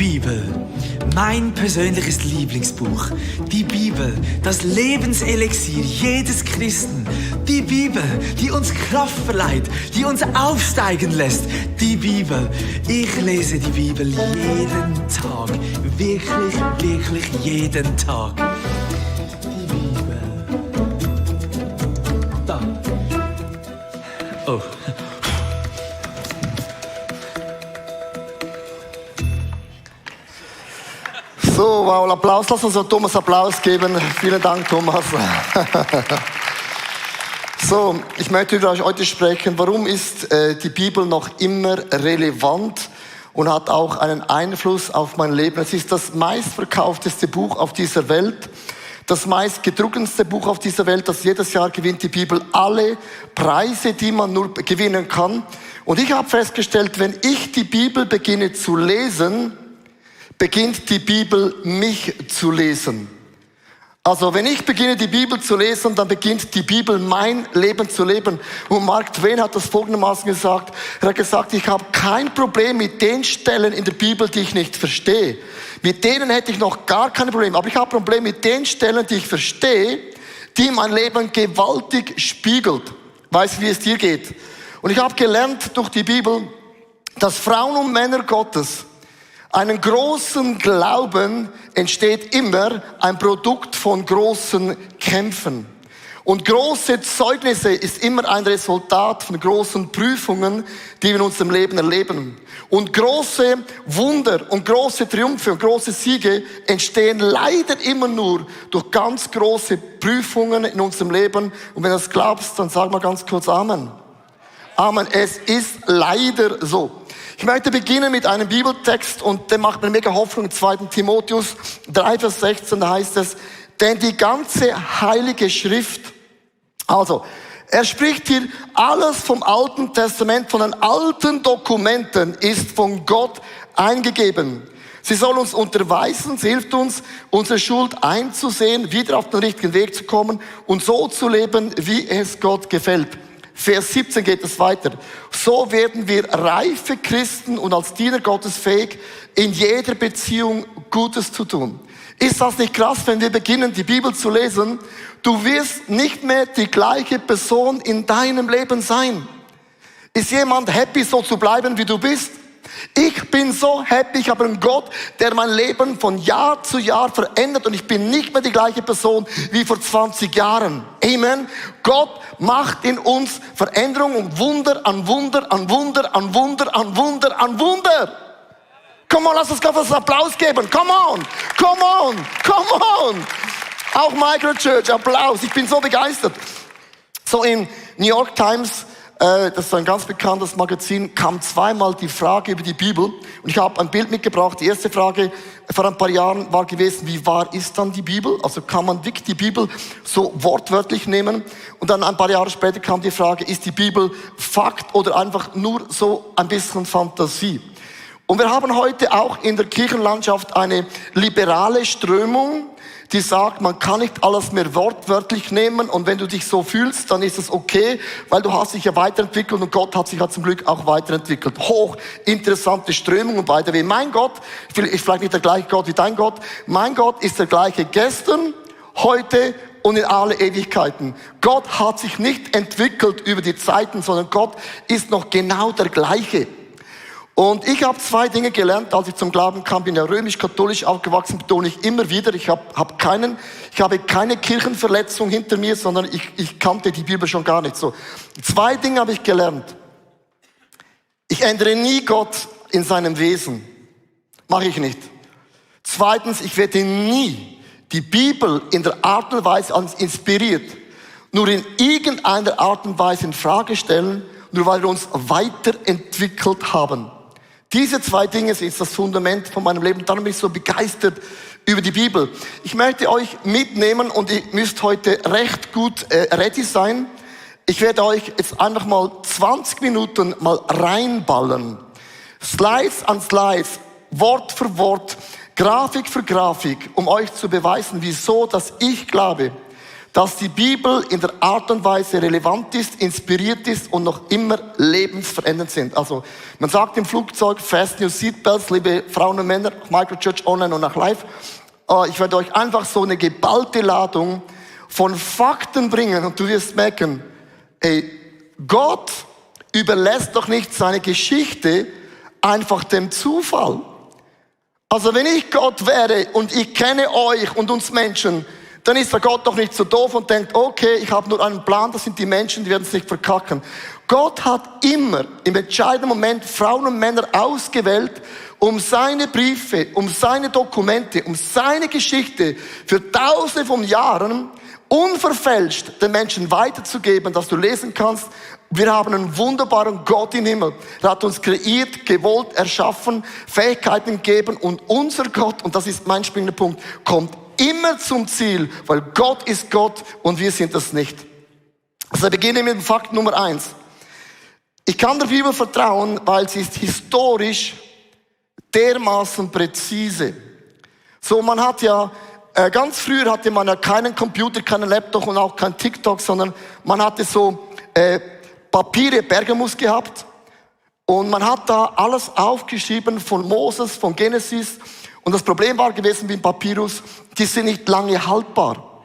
Bibel, mein persönliches Lieblingsbuch. Die Bibel, das Lebenselixier jedes Christen. Die Bibel, die uns Kraft verleiht, die uns aufsteigen lässt. Die Bibel, ich lese die Bibel jeden Tag. Wirklich, wirklich jeden Tag. Die Bibel. Da. Oh. So, wow, Applaus. Lass uns Thomas Applaus geben. Vielen Dank, Thomas. So, ich möchte über euch heute sprechen. Warum ist die Bibel noch immer relevant und hat auch einen Einfluss auf mein Leben? Es ist das meistverkaufteste Buch auf dieser Welt. Das meistgedrucktenste Buch auf dieser Welt. Das jedes Jahr gewinnt die Bibel alle Preise, die man nur gewinnen kann. Und ich habe festgestellt, wenn ich die Bibel beginne zu lesen, beginnt die Bibel mich zu lesen. Also wenn ich beginne die Bibel zu lesen, dann beginnt die Bibel mein Leben zu leben. Und Mark Twain hat das folgendermaßen gesagt. Er hat gesagt, ich habe kein Problem mit den Stellen in der Bibel, die ich nicht verstehe. Mit denen hätte ich noch gar kein Problem. Aber ich habe ein Problem mit den Stellen, die ich verstehe, die mein Leben gewaltig spiegelt. Weißt du, wie es dir geht? Und ich habe gelernt durch die Bibel, dass Frauen und Männer Gottes einen großen Glauben entsteht immer ein Produkt von großen Kämpfen. Und große Zeugnisse ist immer ein Resultat von großen Prüfungen, die wir in unserem Leben erleben. Und große Wunder und große Triumphe und große Siege entstehen leider immer nur durch ganz große Prüfungen in unserem Leben. Und wenn du das glaubst, dann sag mal ganz kurz Amen. Amen. Es ist leider so. Ich möchte beginnen mit einem Bibeltext und der macht mir mega Hoffnung. 2. Timotheus 3, Vers 16, da heißt es, denn die ganze heilige Schrift, also er spricht hier alles vom Alten Testament, von den alten Dokumenten ist von Gott eingegeben. Sie soll uns unterweisen, sie hilft uns, unsere Schuld einzusehen, wieder auf den richtigen Weg zu kommen und so zu leben, wie es Gott gefällt. Vers 17 geht es weiter. So werden wir reife Christen und als Diener Gottes fähig, in jeder Beziehung Gutes zu tun. Ist das nicht krass, wenn wir beginnen, die Bibel zu lesen? Du wirst nicht mehr die gleiche Person in deinem Leben sein. Ist jemand happy, so zu bleiben, wie du bist? Ich bin so happy, ich habe einen Gott, der mein Leben von Jahr zu Jahr verändert und ich bin nicht mehr die gleiche Person wie vor 20 Jahren. Amen. Gott macht in uns Veränderung und Wunder an Wunder an Wunder an Wunder an Wunder an Wunder. Come on, lass uns Gott einen Applaus geben. Come on, come on, come on. Auch Microchurch, Applaus. Ich bin so begeistert. So in New York Times, das ist ein ganz bekanntes Magazin, kam zweimal die Frage über die Bibel. Und ich habe ein Bild mitgebracht. Die erste Frage vor ein paar Jahren war gewesen, wie wahr ist dann die Bibel? Also kann man wirklich die Bibel so wortwörtlich nehmen? Und dann ein paar Jahre später kam die Frage, ist die Bibel Fakt oder einfach nur so ein bisschen Fantasie? Und wir haben heute auch in der Kirchenlandschaft eine liberale Strömung, die sagt, man kann nicht alles mehr wortwörtlich nehmen und wenn du dich so fühlst, dann ist es okay, weil du hast dich ja weiterentwickelt und Gott hat sich ja zum Glück auch weiterentwickelt. Hochinteressante Strömung und weiter wie mein Gott, ist vielleicht nicht der gleiche Gott wie dein Gott, mein Gott ist der gleiche gestern, heute und in alle Ewigkeiten. Gott hat sich nicht entwickelt über die Zeiten, sondern Gott ist noch genau der gleiche. Und ich habe zwei Dinge gelernt, als ich zum Glauben kam. Bin ja römisch-katholisch aufgewachsen, betone ich immer wieder. Ich habe keine Kirchenverletzung hinter mir, sondern ich kannte die Bibel schon gar nicht so. Zwei Dinge habe ich gelernt. Ich ändere nie Gott in seinem Wesen. Mache ich nicht. Zweitens, ich werde nie die Bibel in der Art und Weise inspiriert, nur in irgendeiner Art und Weise in Frage stellen, nur weil wir uns weiterentwickelt haben. Diese zwei Dinge sind das Fundament von meinem Leben. Darum bin ich so begeistert über die Bibel. Ich möchte euch mitnehmen und ihr müsst heute recht gut ready sein. Ich werde euch jetzt einfach mal 20 Minuten mal reinballen. Slides an Slides, Wort für Wort, Grafik für Grafik, um euch zu beweisen, wieso, dass ich glaube, dass die Bibel in der Art und Weise relevant ist, inspiriert ist und noch immer lebensverändernd sind. Also man sagt im Flugzeug, fasten your seatbelts, liebe Frauen und Männer, Microchurch online und auch live. Ich werde euch einfach so eine geballte Ladung von Fakten bringen und du wirst merken, ey, Gott überlässt doch nicht seine Geschichte einfach dem Zufall. Also wenn ich Gott wäre und ich kenne euch und uns Menschen, dann ist der Gott doch nicht so doof und denkt, okay, ich habe nur einen Plan, das sind die Menschen, die werden es nicht verkacken. Gott hat immer im entscheidenden Moment Frauen und Männer ausgewählt, um seine Briefe, um seine Dokumente, um seine Geschichte für Tausende von Jahren unverfälscht den Menschen weiterzugeben, dass du lesen kannst. Wir haben einen wunderbaren Gott im Himmel. Er hat uns kreiert, gewollt, erschaffen, Fähigkeiten gegeben und unser Gott, und das ist mein springender Punkt, kommt immer zum Ziel, weil Gott ist Gott und wir sind das nicht. Also beginne ich mit dem Fakt Nummer 1. Ich kann der Bibel vertrauen, weil sie ist historisch dermaßen präzise. So, man hat ja, ganz früher hatte man ja keinen Computer, keinen Laptop und auch kein TikTok, sondern man hatte so Papiere, Pergamus gehabt und man hat da alles aufgeschrieben von Moses, von Genesis. Und das Problem war gewesen wie im Papyrus, die sind nicht lange haltbar.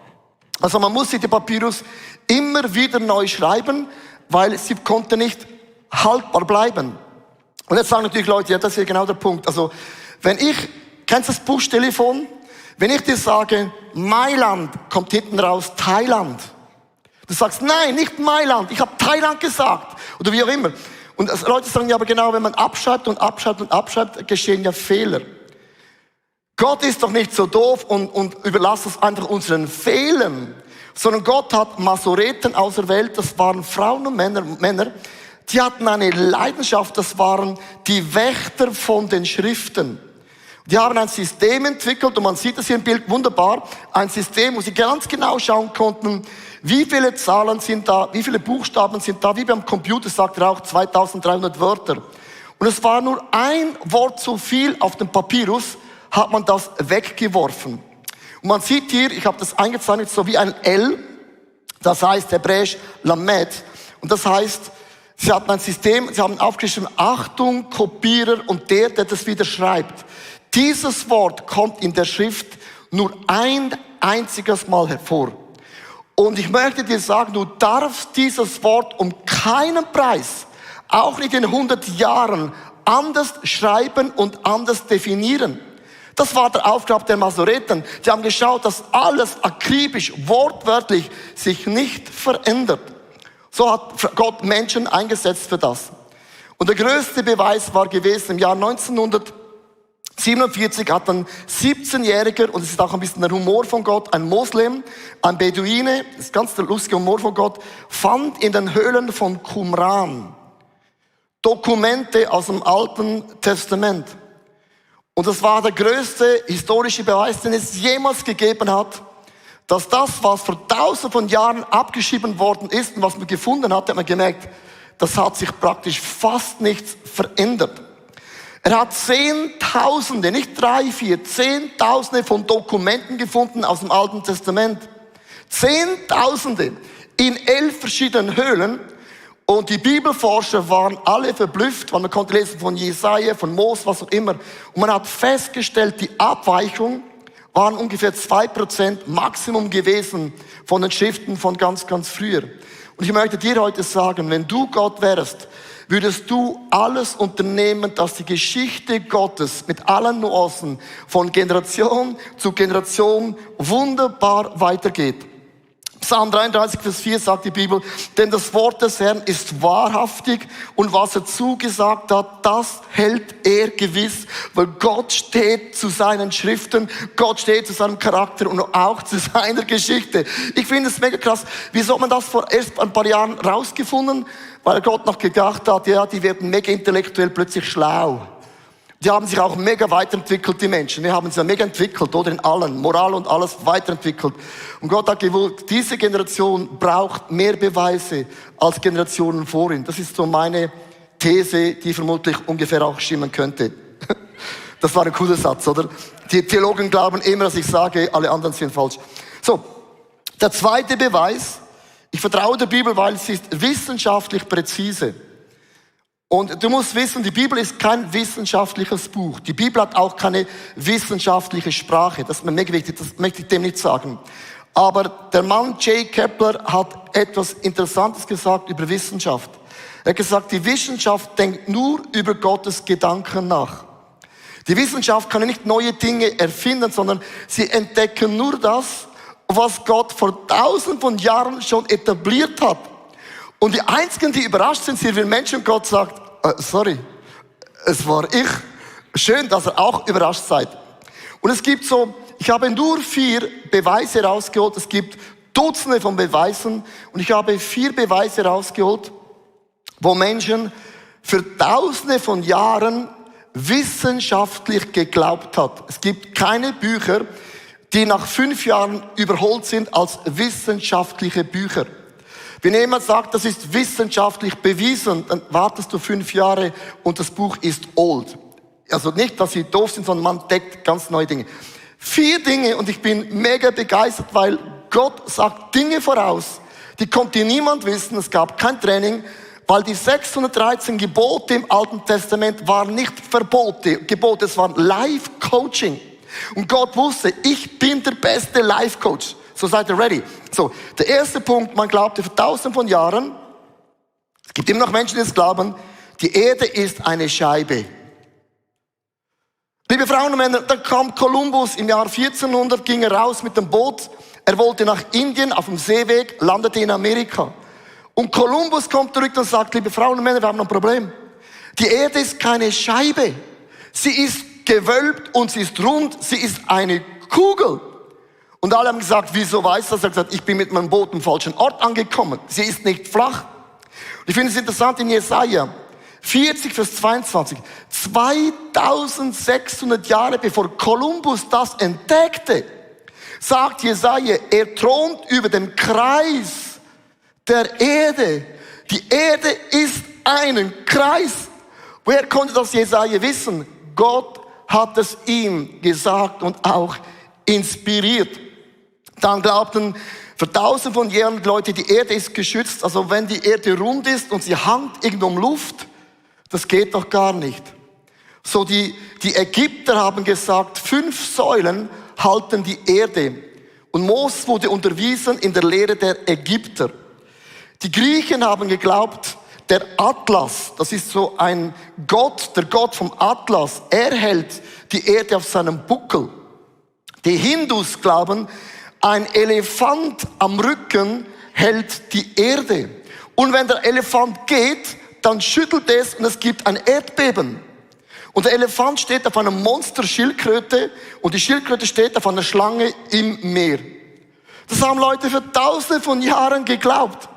Also man musste die Papyrus immer wieder neu schreiben, weil sie konnte nicht haltbar bleiben. Und jetzt sagen natürlich Leute, ja, das ist hier genau der Punkt. Also kennst du das Push-Telefon? Wenn ich dir sage, Mailand, kommt hinten raus Thailand. Du sagst, nein, nicht Mailand, ich habe Thailand gesagt. Oder wie auch immer. Und Leute sagen, ja, aber genau, wenn man abschreibt und abschreibt und abschreibt, geschehen ja Fehler. Gott ist doch nicht so doof und überlasst es einfach unseren Fehlern, sondern Gott hat Masoreten auserwählt, das waren Frauen und Männer, die hatten eine Leidenschaft, das waren die Wächter von den Schriften. Die haben ein System entwickelt und man sieht das hier im Bild wunderbar, ein System, wo sie ganz genau schauen konnten, wie viele Zahlen sind da, wie viele Buchstaben sind da, wie beim Computer sagt er auch 2300 Wörter. Und es war nur ein Wort zu viel auf dem Papyrus, hat man das weggeworfen. Und man sieht hier, ich habe das eingezeichnet, so wie ein L, das heißt hebräisch Lamed. Und das heißt, sie hatten ein System, sie haben aufgeschrieben, Achtung, Kopierer und der das wieder schreibt. Dieses Wort kommt in der Schrift nur ein einziges Mal hervor. Und ich möchte dir sagen, du darfst dieses Wort um keinen Preis, auch nicht in 100 Jahren, anders schreiben und anders definieren. Das war der Auftrag der Masoreten. Die haben geschaut, dass alles akribisch, wortwörtlich sich nicht verändert. So hat Gott Menschen eingesetzt für das. Und der größte Beweis war gewesen, im Jahr 1947 hat ein 17-Jähriger, und es ist auch ein bisschen der Humor von Gott, ein Moslem, ein Beduine, das ist ganz der lustige Humor von Gott, fand in den Höhlen von Qumran Dokumente aus dem Alten Testament. Und das war der größte historische Beweis, den es jemals gegeben hat, dass das, was vor tausenden von Jahren abgeschrieben worden ist und was man gefunden hat man gemerkt, das hat sich praktisch fast nichts verändert. Er hat Zehntausende, nicht 3, 4, Zehntausende von Dokumenten gefunden aus dem Alten Testament. Zehntausende in 11 verschiedenen Höhlen. Und die Bibelforscher waren alle verblüfft, weil man konnte lesen von Jesaja, von Mose, was auch immer. Und man hat festgestellt, die Abweichung waren ungefähr 2% Maximum gewesen von den Schriften von ganz, ganz früher. Und ich möchte dir heute sagen, wenn du Gott wärst, würdest du alles unternehmen, dass die Geschichte Gottes mit allen Nuancen von Generation zu Generation wunderbar weitergeht. Psalm 33, Vers 4 sagt die Bibel, denn das Wort des Herrn ist wahrhaftig und was er zugesagt hat, das hält er gewiss, weil Gott steht zu seinen Schriften, Gott steht zu seinem Charakter und auch zu seiner Geschichte. Ich finde es mega krass. Wieso hat man das vor erst ein paar Jahren rausgefunden? Weil Gott noch gedacht hat, ja, die werden mega intellektuell plötzlich schlau. Die haben sich auch mega weiterentwickelt, die Menschen. Wir haben sie ja mega entwickelt, oder in allen, Moral und alles weiterentwickelt. Und Gott hat gewollt, diese Generation braucht mehr Beweise als Generationen vor ihnen. Das ist so meine These, die vermutlich ungefähr auch stimmen könnte. Das war ein cooler Satz, oder? Die Theologen glauben immer, dass ich sage, alle anderen sind falsch. So, Der zweite Beweis, ich vertraue der Bibel, weil sie ist wissenschaftlich präzise. Und du musst wissen, die Bibel ist kein wissenschaftliches Buch. Die Bibel hat auch keine wissenschaftliche Sprache. Das ist mir mega wichtig, das möchte ich dem nicht sagen. Aber der Mann J. Kepler hat etwas Interessantes gesagt über Wissenschaft. Er hat gesagt, die Wissenschaft denkt nur über Gottes Gedanken nach. Die Wissenschaft kann nicht neue Dinge erfinden, sondern sie entdecken nur das, was Gott vor tausenden von Jahren schon etabliert hat. Und die Einzigen, die überrascht sind, sind, wenn Menschen Gott sagt, sorry, es war ich. Schön, dass ihr auch überrascht seid. Und es gibt so, ich habe nur 4 Beweise rausgeholt. Es gibt Dutzende von Beweisen. Und ich habe 4 Beweise rausgeholt, wo Menschen für tausende von Jahren wissenschaftlich geglaubt hat. Es gibt keine Bücher, die nach 5 Jahren überholt sind als wissenschaftliche Bücher. Wenn jemand sagt, das ist wissenschaftlich bewiesen, dann wartest du 5 Jahre und das Buch ist old. Also nicht, dass sie doof sind, sondern man deckt ganz neue Dinge. 4 Dinge und ich bin mega begeistert, weil Gott sagt Dinge voraus, die konnte niemand wissen, es gab kein Training, weil die 613 Gebote im Alten Testament waren nicht Gebote, es waren Life-Coaching. Und Gott wusste, ich bin der beste Life-Coach. So seid ihr ready. So, der erste Punkt, man glaubte vor tausenden von Jahren, es gibt immer noch Menschen, die es glauben, die Erde ist eine Scheibe. Liebe Frauen und Männer, da kam Kolumbus im Jahr 1400, ging er raus mit dem Boot, er wollte nach Indien auf dem Seeweg, landete in Amerika. Und Kolumbus kommt zurück und sagt, liebe Frauen und Männer, wir haben ein Problem. Die Erde ist keine Scheibe. Sie ist gewölbt und sie ist rund, sie ist eine Kugel. Und alle haben gesagt, wieso weiß das? Er hat gesagt, ich bin mit meinem Boot am falschen Ort angekommen. Sie ist nicht flach. Und ich finde es interessant in Jesaja 40, Vers 22. 2600 Jahre bevor Kolumbus das entdeckte, sagt Jesaja, er thront über dem Kreis der Erde. Die Erde ist ein Kreis. Woher konnte das Jesaja wissen? Gott hat es ihm gesagt und auch inspiriert. Dann glaubten für tausende von Jahren die Leute, die Erde ist geschützt. Also wenn die Erde rund ist und sie hangt irgendwo um Luft, das geht doch gar nicht. So die Ägypter haben gesagt, 5 Säulen halten die Erde. Und Moses wurde unterwiesen in der Lehre der Ägypter. Die Griechen haben geglaubt, der Atlas, das ist so ein Gott, der Gott vom Atlas, er hält die Erde auf seinem Buckel. Die Hindus glauben, ein Elefant am Rücken hält die Erde. Und wenn der Elefant geht, dann schüttelt es und es gibt ein Erdbeben. Und der Elefant steht auf einer Monster-Schildkröte und die Schildkröte steht auf einer Schlange im Meer. Das haben Leute für tausende von Jahren geglaubt.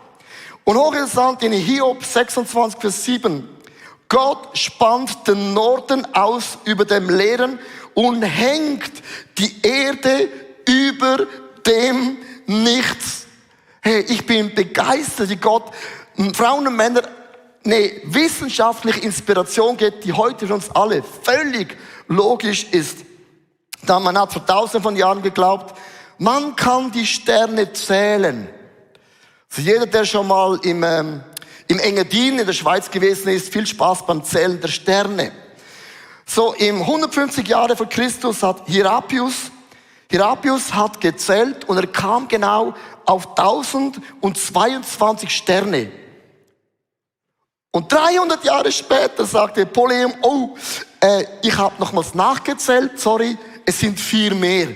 Und hochinteressant in Hiob 26, Vers 7. Gott spannt den Norden aus über dem Leeren und hängt die Erde über dem Nichts. Hey, ich bin begeistert, wie Gott Frauen und Männer eine wissenschaftliche Inspiration gibt, die heute für uns alle völlig logisch ist. Da man hat vor tausenden von Jahren geglaubt, man kann die Sterne zählen. Also jeder, der schon mal im Engadin in der Schweiz gewesen ist, viel Spaß beim Zählen der Sterne. So im 150 Jahre vor Christus hat Hierapius hat gezählt und er kam genau auf 1022 Sterne. Und 300 Jahre später sagte Ptolemäus, ich habe nochmals nachgezählt, sorry, es sind 4 mehr.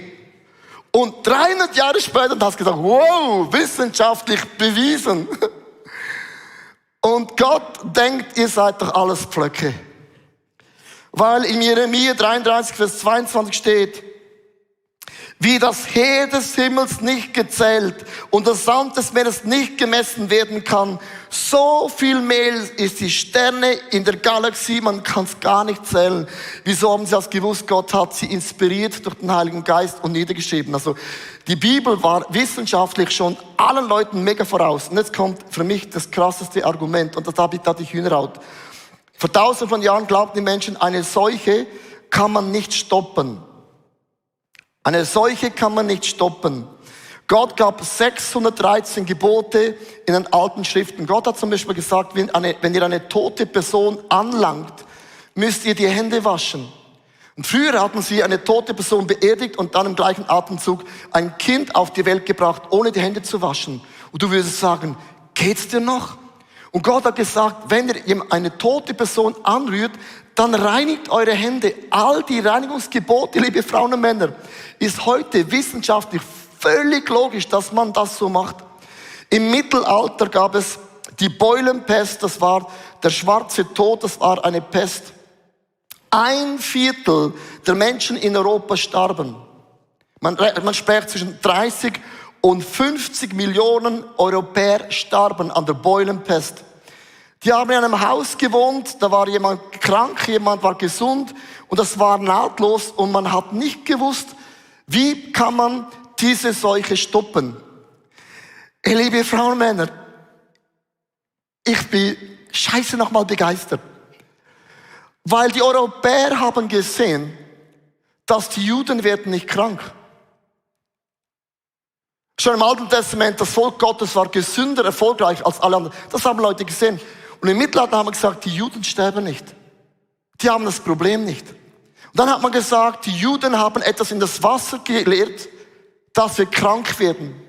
Und 300 Jahre später hast du gesagt, wow, wissenschaftlich bewiesen. Und Gott denkt, ihr seid doch alles Pflöcke. Weil in Jeremia 33, Vers 22 steht, wie das Heer des Himmels nicht gezählt und der Sand des Meeres nicht gemessen werden kann, so viel mehr ist die Sterne in der Galaxie, man kann es gar nicht zählen. Wieso haben sie das gewusst? Gott hat sie inspiriert durch den Heiligen Geist und niedergeschrieben. Also die Bibel war wissenschaftlich schon allen Leuten mega voraus. Und jetzt kommt für mich das krasseste Argument und das habe ich da die Hühnerhaut. Vor tausenden von Jahren glaubten die Menschen, eine Seuche kann man nicht stoppen. Eine Seuche kann man nicht stoppen. Gott gab 613 Gebote in den alten Schriften. Gott hat zum Beispiel gesagt, wenn ihr eine tote Person anlangt, müsst ihr die Hände waschen. Und früher hatten sie eine tote Person beerdigt und dann im gleichen Atemzug ein Kind auf die Welt gebracht, ohne die Hände zu waschen. Und du würdest sagen, geht's dir noch? Und Gott hat gesagt, wenn ihr eine tote Person anrührt, dann reinigt eure Hände. All die Reinigungsgebote, liebe Frauen und Männer, ist heute wissenschaftlich völlig logisch, dass man das so macht. Im Mittelalter gab es die Beulenpest, das war der schwarze Tod, das war eine Pest. 1/4 der Menschen in Europa starben. Man spricht zwischen 30 und 50 Millionen Europäer starben an der Beulenpest. Die haben in einem Haus gewohnt, da war jemand krank, jemand war gesund und das war nahtlos und man hat nicht gewusst, wie kann man diese Seuche stoppen. Hey, liebe Frauen und Männer, ich bin scheiße nochmal begeistert. Weil die Europäer haben gesehen, dass die Juden werden nicht krank. Schon im Alten Testament, das Volk Gottes war gesünder, erfolgreich als alle anderen. Das haben Leute gesehen. Und im Mittelalter haben wir gesagt, die Juden sterben nicht. Die haben das Problem nicht. Und dann hat man gesagt, die Juden haben etwas in das Wasser gelehrt, dass wir krank werden.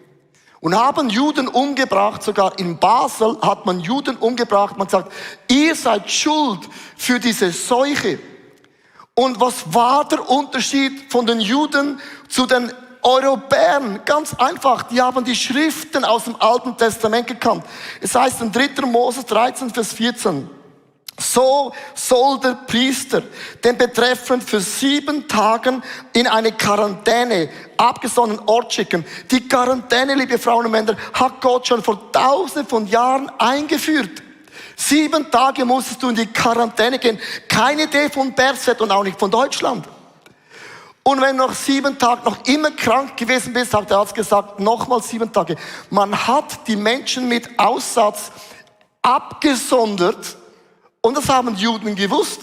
Und haben Juden umgebracht, sogar in Basel hat man Juden umgebracht. Man sagt, ihr seid schuld für diese Seuche. Und was war der Unterschied von den Juden zu den Europäern? Ganz einfach, die haben die Schriften aus dem Alten Testament gekannt. Es heißt in 3. Mose 13, Vers 14, so soll der Priester den Betreffenden für 7 Tage in eine Quarantäne, abgesondenen Ort schicken. Die Quarantäne, liebe Frauen und Männer, hat Gott schon vor Tausenden von Jahren eingeführt. 7 Tage musstest du in die Quarantäne gehen. Keine Idee von Berset und auch nicht von Deutschland. Und wenn du nach 7 Tagen noch immer krank gewesen bist, hat der Arzt gesagt, nochmal 7 Tage. Man hat die Menschen mit Aussatz abgesondert. Und das haben die Juden gewusst.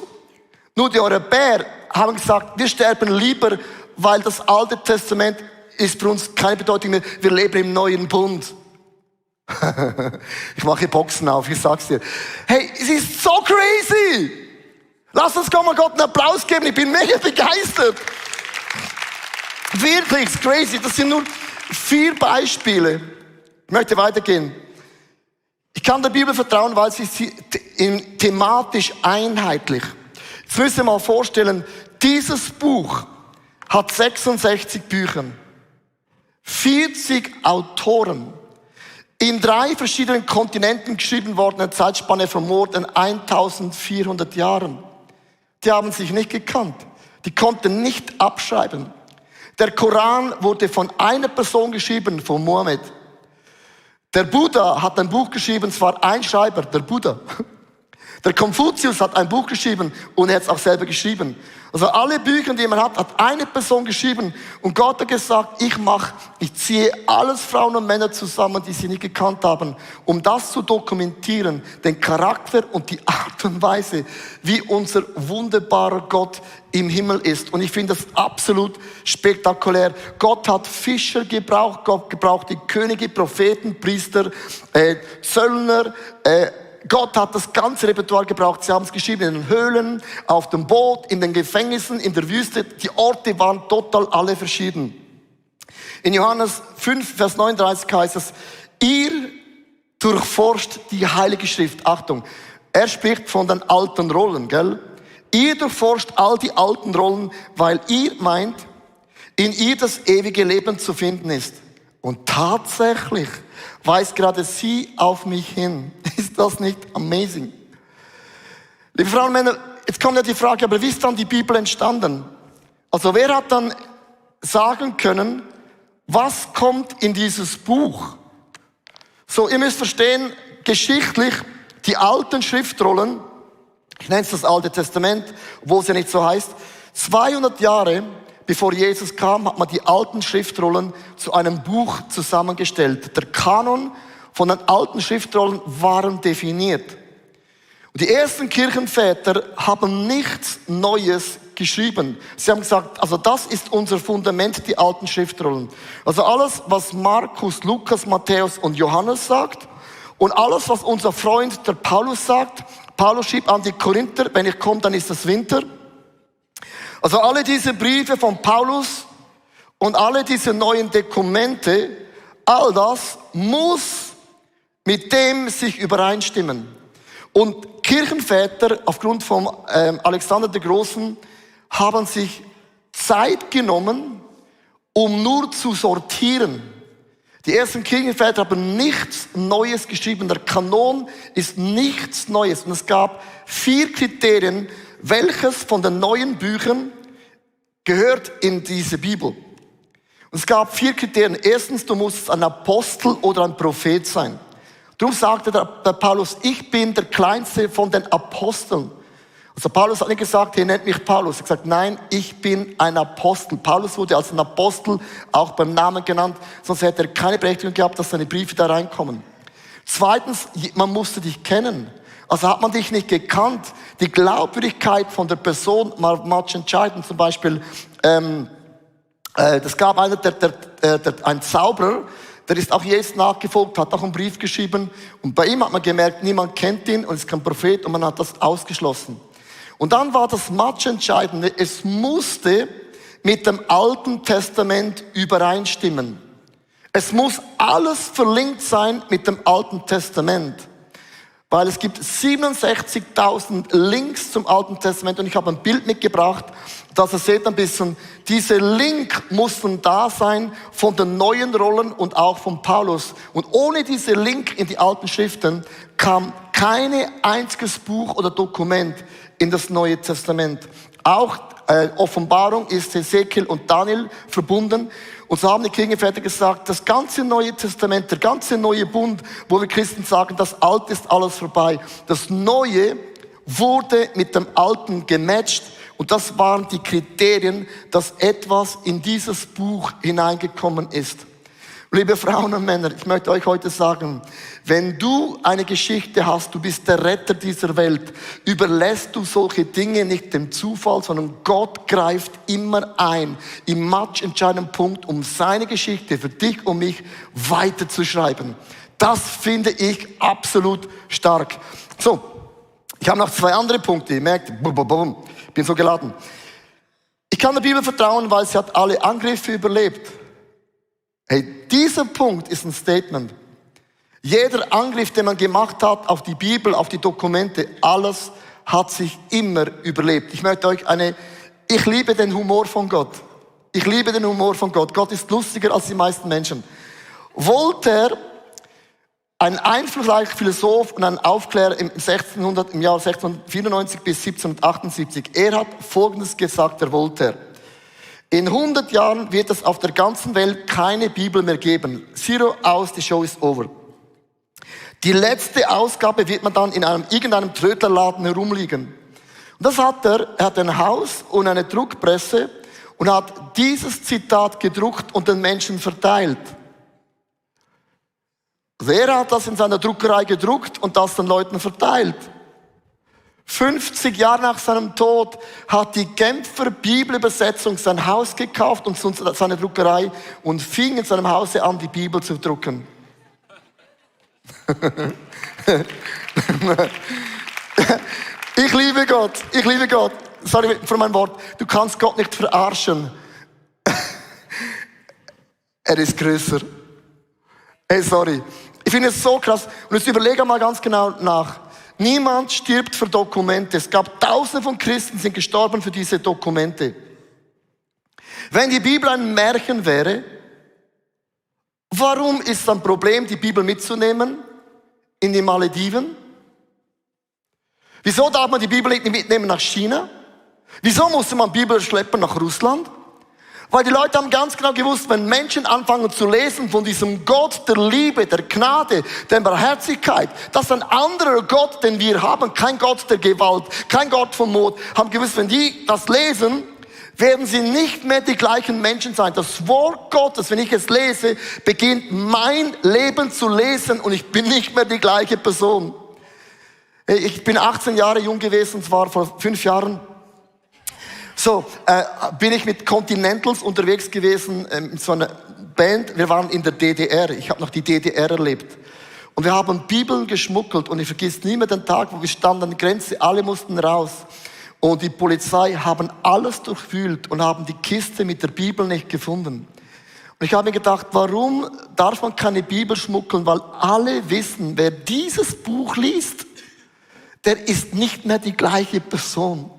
Nur die Europäer haben gesagt, wir sterben lieber, weil das Alte Testament ist für uns keine Bedeutung mehr. Wir leben im neuen Bund. Ich mache Boxen auf, ich sag's dir. Hey, es ist so crazy. Lass uns Gott einen Applaus geben, ich bin mega begeistert. Wirklich, it's crazy. Das sind nur 4 Beispiele. Ich möchte weitergehen. Ich kann der Bibel vertrauen, weil sie ist thematisch einheitlich. Jetzt müsst ihr mal vorstellen, dieses Buch hat 66 Bücher, 40 Autoren, in 3 verschiedenen Kontinenten geschrieben worden, eine Zeitspanne von mehr als 1400 Jahren. Die haben sich nicht gekannt. Die konnten nicht abschreiben. Der Koran wurde von einer Person geschrieben, von Mohammed. Der Buddha hat ein Buch geschrieben, es war ein Schreiber, der Buddha. Der Konfuzius hat ein Buch geschrieben und er hat es auch selber geschrieben. Also alle Bücher, die man hat eine Person geschrieben. Und Gott hat gesagt, ich ziehe alles Frauen und Männer zusammen, die sie nicht gekannt haben, um das zu dokumentieren, den Charakter und die Art und Weise, wie unser wunderbarer Gott im Himmel ist. Und ich finde das absolut spektakulär. Gott hat Fischer gebraucht, Gott gebraucht die Könige, Propheten, Priester, Zöllner, Gott hat das ganze Repertoire gebraucht. Sie haben es geschrieben in den Höhlen, auf dem Boot, in den Gefängnissen, in der Wüste. Die Orte waren total alle verschieden. In Johannes 5, Vers 39 heißt es, ihr durchforscht die Heilige Schrift. Achtung, er spricht von den alten Rollen, gell? Ihr durchforscht all die alten Rollen, weil ihr meint, in ihr das ewige Leben zu finden ist. Und tatsächlich weist gerade sie auf mich hin. Ist das nicht amazing? Liebe Frauen und Männer, jetzt kommt ja die Frage, aber wie ist dann die Bibel entstanden? Also wer hat dann sagen können, was kommt in dieses Buch? So, ihr müsst verstehen, geschichtlich, die alten Schriftrollen, ich nenne es das Alte Testament, obwohl es ja nicht so heißt, 200 Jahre bevor Jesus kam, hat man die alten Schriftrollen zu einem Buch zusammengestellt. Der Kanon von den alten Schriftrollen waren definiert. Und die ersten Kirchenväter haben nichts Neues geschrieben. Sie haben gesagt, also das ist unser Fundament, die alten Schriftrollen. Also alles, was Markus, Lukas, Matthäus und Johannes sagt und alles, was unser Freund, der Paulus sagt. Paulus schrieb an die Korinther, wenn ich komme, dann ist es Winter. Also alle diese Briefe von Paulus und alle diese neuen Dokumente, all das muss mit dem sich übereinstimmen. Und Kirchenväter, aufgrund von Alexander der Großen, haben sich Zeit genommen, um nur zu sortieren. Die ersten Kirchenväter haben nichts Neues geschrieben. Der Kanon ist nichts Neues. Und es gab 4 Kriterien, welches von den neuen Büchern gehört in diese Bibel. Und es gab 4 Kriterien. Erstens, du musst ein Apostel oder ein Prophet sein. Darum sagte der Paulus, ich bin der Kleinste von den Aposteln. Also Paulus hat nicht gesagt, hey, nennt mich Paulus. Er hat gesagt, nein, ich bin ein Apostel. Paulus wurde als ein Apostel auch beim Namen genannt, sonst hätte er keine Berechtigung gehabt, dass seine Briefe da reinkommen. Zweitens, man musste dich kennen. Also hat man dich nicht gekannt. Die Glaubwürdigkeit von der Person war much entscheidend. Zum Beispiel, es gab einen, ein Zauberer, der ist auch Jesus nachgefolgt, hat auch einen Brief geschrieben. Und bei ihm hat man gemerkt, niemand kennt ihn und ist kein Prophet und man hat das ausgeschlossen. Und dann war das much Entscheidende, es musste mit dem Alten Testament übereinstimmen. Es muss alles verlinkt sein mit dem Alten Testament. Weil es gibt 67.000 Links zum Alten Testament und ich habe ein Bild mitgebracht, dass ihr seht ein bisschen, diese Link mussten da sein von den neuen Rollen und auch von Paulus. Und ohne diese Link in die alten Schriften kam kein einziges Buch oder Dokument in das Neue Testament. Auch Offenbarung ist Hesekiel und Daniel verbunden. Und so haben die Kirchenväter gesagt, das ganze Neue Testament, der ganze neue Bund, wo wir Christen sagen, das Alte ist alles vorbei. Das Neue wurde mit dem Alten gematcht und das waren die Kriterien, dass etwas in dieses Buch hineingekommen ist. Liebe Frauen und Männer, ich möchte euch heute sagen, wenn du eine Geschichte hast, du bist der Retter dieser Welt, überlässt du solche Dinge nicht dem Zufall, sondern Gott greift immer ein, im matchentscheidenden Punkt, um seine Geschichte für dich und mich weiterzuschreiben. Das finde ich absolut stark. So, ich habe noch 2 andere Punkte, ihr merkt, ich bin so geladen. Ich kann der Bibel vertrauen, weil sie hat alle Angriffe überlebt. Hey, dieser Punkt ist ein Statement. Jeder Angriff, den man gemacht hat auf die Bibel, auf die Dokumente, alles hat sich immer überlebt. Ich möchte euch ich liebe den Humor von Gott. Ich liebe den Humor von Gott. Gott ist lustiger als die meisten Menschen. Voltaire, ein einflussreicher Philosoph und ein Aufklärer im Jahr 1694 bis 1778, er hat Folgendes gesagt, der Voltaire. In 100 Jahren wird es auf der ganzen Welt keine Bibel mehr geben. Zero aus, die Show ist over. Die letzte Ausgabe wird man dann in irgendeinem Trödlerladen herumliegen. Und das hat er hat ein Haus und eine Druckpresse und hat dieses Zitat gedruckt und den Menschen verteilt. Also er hat das in seiner Druckerei gedruckt und das den Leuten verteilt. 50 Jahre nach seinem Tod hat die Genfer Bibelübersetzung sein Haus gekauft und seine Druckerei und fing in seinem Hause an, die Bibel zu drucken. Ich liebe Gott, ich liebe Gott. Sorry für mein Wort. Du kannst Gott nicht verarschen. Er ist größer. Hey, sorry. Ich finde es so krass. Und jetzt überlege mal ganz genau nach. Niemand stirbt für Dokumente. Es gab Tausende von Christen, die sind gestorben für diese Dokumente. Wenn die Bibel ein Märchen wäre, warum ist es ein Problem, die Bibel mitzunehmen in die Malediven? Wieso darf man die Bibel nicht mitnehmen nach China? Wieso musste man Bibel schleppen nach Russland? Weil die Leute haben ganz genau gewusst, wenn Menschen anfangen zu lesen von diesem Gott der Liebe, der Gnade, der Barmherzigkeit, das ist ein anderer Gott, den wir haben, kein Gott der Gewalt, kein Gott vom Mord, haben gewusst, wenn die das lesen, werden sie nicht mehr die gleichen Menschen sein. Das Wort Gottes, wenn ich es lese, beginnt mein Leben zu lesen und ich bin nicht mehr die gleiche Person. Ich bin 18 Jahre jung gewesen, zwar vor 5 Jahren. So, bin ich mit Continentals unterwegs gewesen, in so einer Band. Wir waren in der DDR. Ich habe noch die DDR erlebt. Und wir haben Bibeln geschmuggelt. Und ich vergesse nie mehr den Tag, wo wir standen an der Grenze. Alle mussten raus. Und die Polizei haben alles durchwühlt und haben die Kiste mit der Bibel nicht gefunden. Und ich habe mir gedacht, warum darf man keine Bibel schmuggeln? Weil alle wissen, wer dieses Buch liest, der ist nicht mehr die gleiche Person.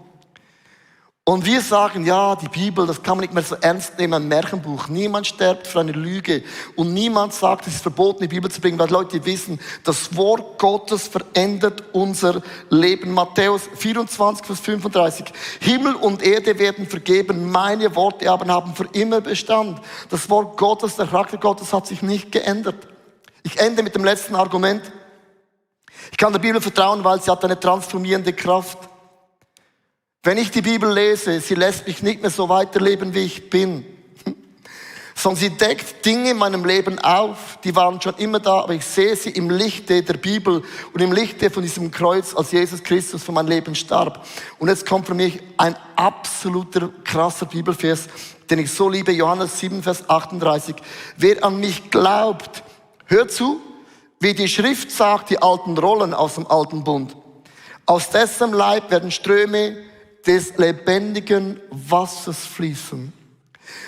Und wir sagen, ja, die Bibel, das kann man nicht mehr so ernst nehmen, ein Märchenbuch. Niemand stirbt für eine Lüge. Und niemand sagt, es ist verboten, die Bibel zu bringen, weil Leute wissen, das Wort Gottes verändert unser Leben. Matthäus 24, Vers 35. Himmel und Erde werden vergeben, meine Worte aber haben für immer Bestand. Das Wort Gottes, der Charakter Gottes hat sich nicht geändert. Ich ende mit dem letzten Argument. Ich kann der Bibel vertrauen, weil sie hat eine transformierende Kraft. Wenn ich die Bibel lese, sie lässt mich nicht mehr so weiterleben, wie ich bin. Sondern sie deckt Dinge in meinem Leben auf, die waren schon immer da, aber ich sehe sie im Lichte der Bibel und im Lichte von diesem Kreuz, als Jesus Christus für mein Leben starb. Und jetzt kommt für mich ein absoluter krasser Bibelvers, den ich so liebe, Johannes 7, Vers 38. Wer an mich glaubt, hört zu, wie die Schrift sagt, die alten Rollen aus dem alten Bund. Aus dessen Leib werden Ströme des lebendigen Wassers fließen.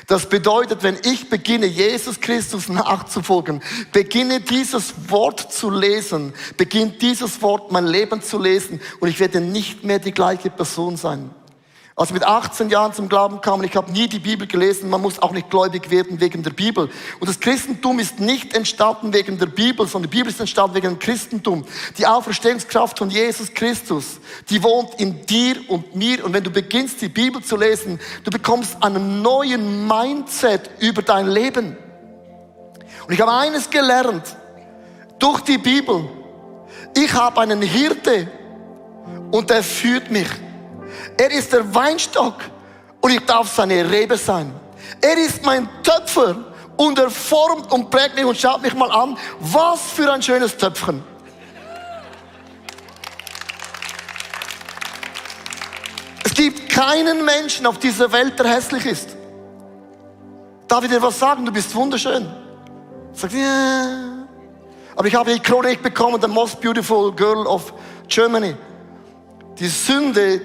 Das bedeutet, wenn ich beginne, Jesus Christus nachzufolgen, beginne dieses Wort zu lesen, beginnt dieses Wort mein Leben zu lesen und ich werde nicht mehr die gleiche Person sein. Als ich mit 18 Jahren zum Glauben kam, und ich habe nie die Bibel gelesen, man muss auch nicht gläubig werden wegen der Bibel. Und das Christentum ist nicht entstanden wegen der Bibel, sondern die Bibel ist entstanden wegen dem Christentum. Die Auferstehungskraft von Jesus Christus, die wohnt in dir und mir. Und wenn du beginnst, die Bibel zu lesen, du bekommst einen neuen Mindset über dein Leben. Und ich habe eines gelernt, durch die Bibel. Ich habe einen Hirte und der führt mich. Er ist der Weinstock und ich darf seine Rebe sein. Er ist mein Töpfer und er formt und prägt mich und schaut mich mal an. Was für ein schönes Töpfchen. Es gibt keinen Menschen auf dieser Welt, der hässlich ist. Darf ich dir was sagen? Du bist wunderschön. Sagt, ja. Aber ich habe die Chronik bekommen, the most beautiful girl of Germany. Die Sünde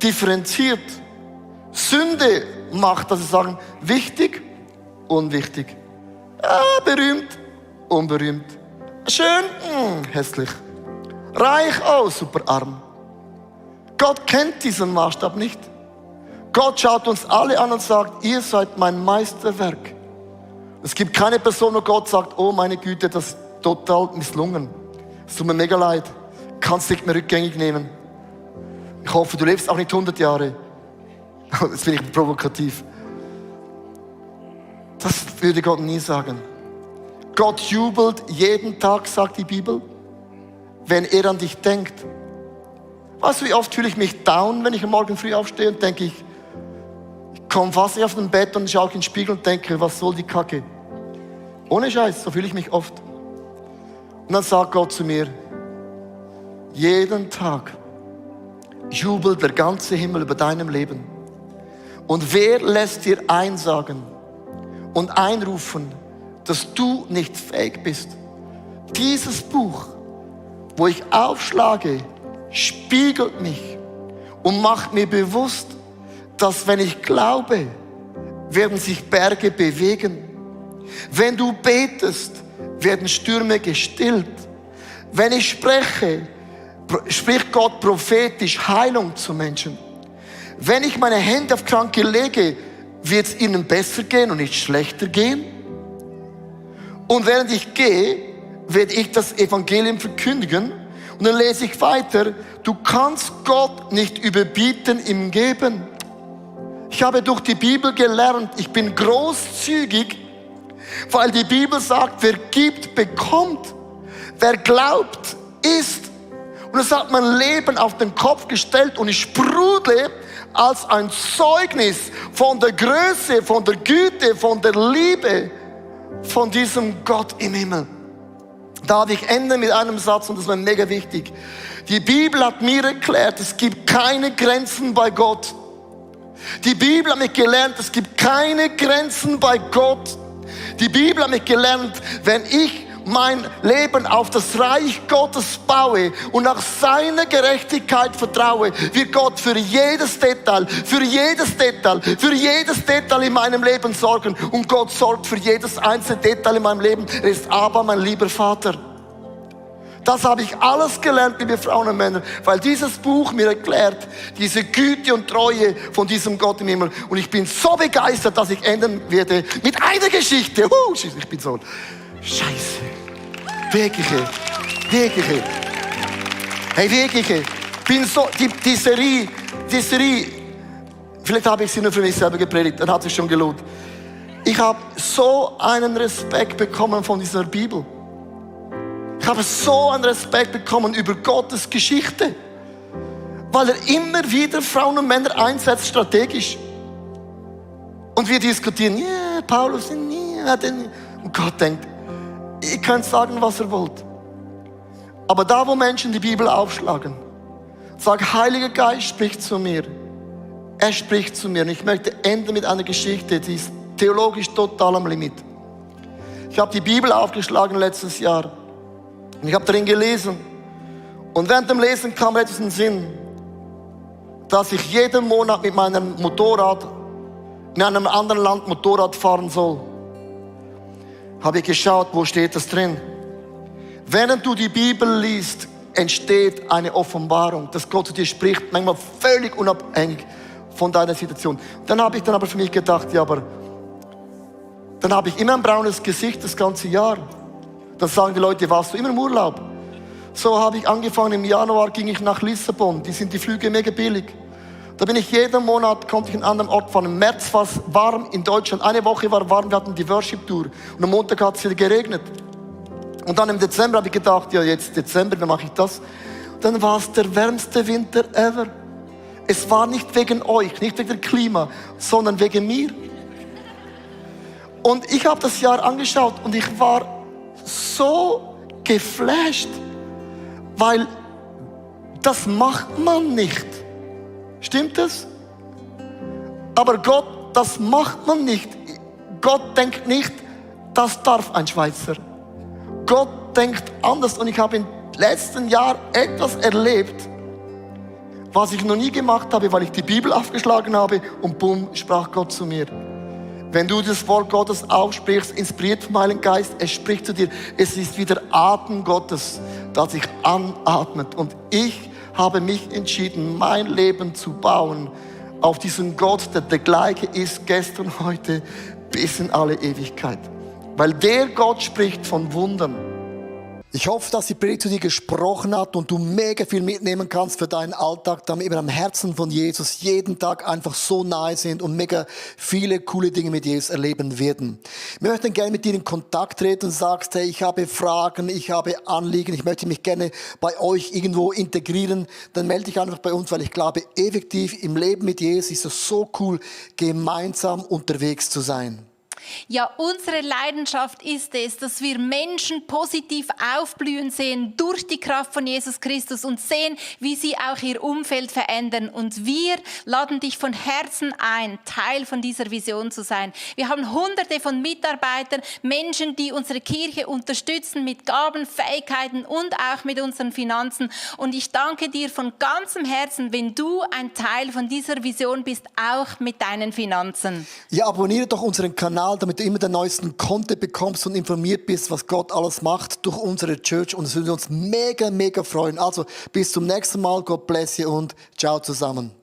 differenziert. Sünde macht, dass sie sagen, wichtig, unwichtig. Berühmt, unberühmt. Schön, hässlich. Reich, oh, super arm. Gott kennt diesen Maßstab nicht. Gott schaut uns alle an und sagt, ihr seid mein Meisterwerk. Es gibt keine Person, wo Gott sagt, oh meine Güte, das ist total misslungen. Es tut mir mega leid. Kannst nicht mehr rückgängig nehmen. Ich hoffe, du lebst auch nicht 100 Jahre. Jetzt bin ich provokativ. Das würde Gott nie sagen. Gott jubelt jeden Tag, sagt die Bibel, wenn er an dich denkt. Weißt du, wie oft fühle ich mich down, wenn ich am Morgen früh aufstehe und denke ich komme fast nicht auf dem Bett und schaue in den Spiegel und denke, was soll die Kacke? Ohne Scheiß, so fühle ich mich oft. Und dann sagt Gott zu mir, jeden Tag jubelt der ganze Himmel über deinem Leben. Und wer lässt dir einsagen und einrufen, dass du nicht fähig bist? Dieses Buch, wo ich aufschlage, spiegelt mich und macht mir bewusst, dass wenn ich glaube, werden sich Berge bewegen. Wenn du betest, werden Stürme gestillt. Wenn ich spreche, spricht Gott prophetisch Heilung zu Menschen. Wenn ich meine Hände auf Kranke lege, wird es ihnen besser gehen und nicht schlechter gehen. Und während ich gehe, werde ich das Evangelium verkündigen. Und dann lese ich weiter, du kannst Gott nicht überbieten im Geben. Ich habe durch die Bibel gelernt, ich bin großzügig, weil die Bibel sagt, wer gibt, bekommt. Wer glaubt, ist. Und es hat mein Leben auf den Kopf gestellt und ich sprudle als ein Zeugnis von der Größe, von der Güte, von der Liebe von diesem Gott im Himmel. Darf ich enden mit einem Satz, und das war mega wichtig. Die Bibel hat mir erklärt, es gibt keine Grenzen bei Gott. Die Bibel hat mich gelernt, es gibt keine Grenzen bei Gott. Die Bibel hat mich gelernt, wenn ich mein Leben auf das Reich Gottes baue und nach seiner Gerechtigkeit vertraue, wird Gott für jedes Detail in meinem Leben sorgen. Und Gott sorgt für jedes einzelne Detail in meinem Leben. Er ist aber mein lieber Vater. Das habe ich alles gelernt, liebe Frauen und Männer, weil dieses Buch mir erklärt, diese Güte und Treue von diesem Gott im Himmel. Und ich bin so begeistert, dass ich enden werde mit einer Geschichte. Ich bin so scheiße. Wirkliche. Hey, wirkliche. Bin so, die Serie, vielleicht habe ich sie nur für mich selber gepredigt, dann hat es schon gelohnt. Ich habe so einen Respekt bekommen von dieser Bibel. Ich habe so einen Respekt bekommen über Gottes Geschichte, weil er immer wieder Frauen und Männer einsetzt strategisch. Und wir diskutieren, ja, Paulus, ja, und Gott denkt, ihr könnt sagen, was ihr wollt. Aber da, wo Menschen die Bibel aufschlagen, sagen, Heiliger Geist spricht zu mir. Er spricht zu mir. Und ich möchte enden mit einer Geschichte, die ist theologisch total am Limit. Ich habe die Bibel aufgeschlagen letztes Jahr. Und ich habe darin gelesen. Und während dem Lesen kam mir etwas in den Sinn, dass ich jeden Monat mit meinem Motorrad in einem anderen Land Motorrad fahren soll. Habe ich geschaut, wo steht das drin? Während du die Bibel liest, entsteht eine Offenbarung, dass Gott zu dir spricht, manchmal völlig unabhängig von deiner Situation. Dann habe ich aber für mich gedacht, ja, aber dann habe ich immer ein braunes Gesicht das ganze Jahr. Dann sagen die Leute, warst du immer im Urlaub? So habe ich angefangen, im Januar ging ich nach Lissabon, die sind die Flüge mega billig. Da bin ich jeden Monat, konnte ich in einen anderen Ort fahren. Im März war es warm in Deutschland, eine Woche war warm, wir hatten die Worship-Tour. Und am Montag hat es wieder geregnet. Und dann im Dezember habe ich gedacht, ja jetzt Dezember, dann mache ich das. Dann war es der wärmste Winter ever. Es war nicht wegen euch, nicht wegen dem Klima, sondern wegen mir. Und ich habe das Jahr angeschaut und ich war so geflasht, weil das macht man nicht. Stimmt das? Aber Gott, das macht man nicht. Gott denkt nicht, das darf ein Schweizer. Gott denkt anders. Und ich habe im letzten Jahr etwas erlebt, was ich noch nie gemacht habe, weil ich die Bibel aufgeschlagen habe und bumm, sprach Gott zu mir. Wenn du das Wort Gottes aussprichst, inspiriert vom Heiligen Geist, es spricht zu dir. Es ist wie der Atem Gottes, das sich anatmet. Und ich habe mich entschieden, mein Leben zu bauen auf diesen Gott, der der gleiche ist, gestern, heute, bis in alle Ewigkeit. Weil der Gott spricht von Wundern. Ich hoffe, dass die Predigt zu dir gesprochen hat und du mega viel mitnehmen kannst für deinen Alltag, damit wir am Herzen von Jesus jeden Tag einfach so nahe sind und mega viele coole Dinge mit Jesus erleben werden. Wir möchten gerne mit dir in Kontakt treten und sagst, hey, ich habe Fragen, ich habe Anliegen, ich möchte mich gerne bei euch irgendwo integrieren, dann melde dich einfach bei uns, weil ich glaube, effektiv im Leben mit Jesus ist es so cool, gemeinsam unterwegs zu sein. Ja, unsere Leidenschaft ist es, dass wir Menschen positiv aufblühen sehen durch die Kraft von Jesus Christus und sehen, wie sie auch ihr Umfeld verändern. Und wir laden dich von Herzen ein, Teil von dieser Vision zu sein. Wir haben Hunderte von Mitarbeitern, Menschen, die unsere Kirche unterstützen mit Gaben, Fähigkeiten und auch mit unseren Finanzen. Und ich danke dir von ganzem Herzen, wenn du ein Teil von dieser Vision bist, auch mit deinen Finanzen. Ja, abonniere doch unseren Kanal, damit du immer den neuesten Content bekommst und informiert bist, was Gott alles macht durch unsere Church. Und es würde uns mega, mega freuen. Also bis zum nächsten Mal. God bless you und ciao zusammen.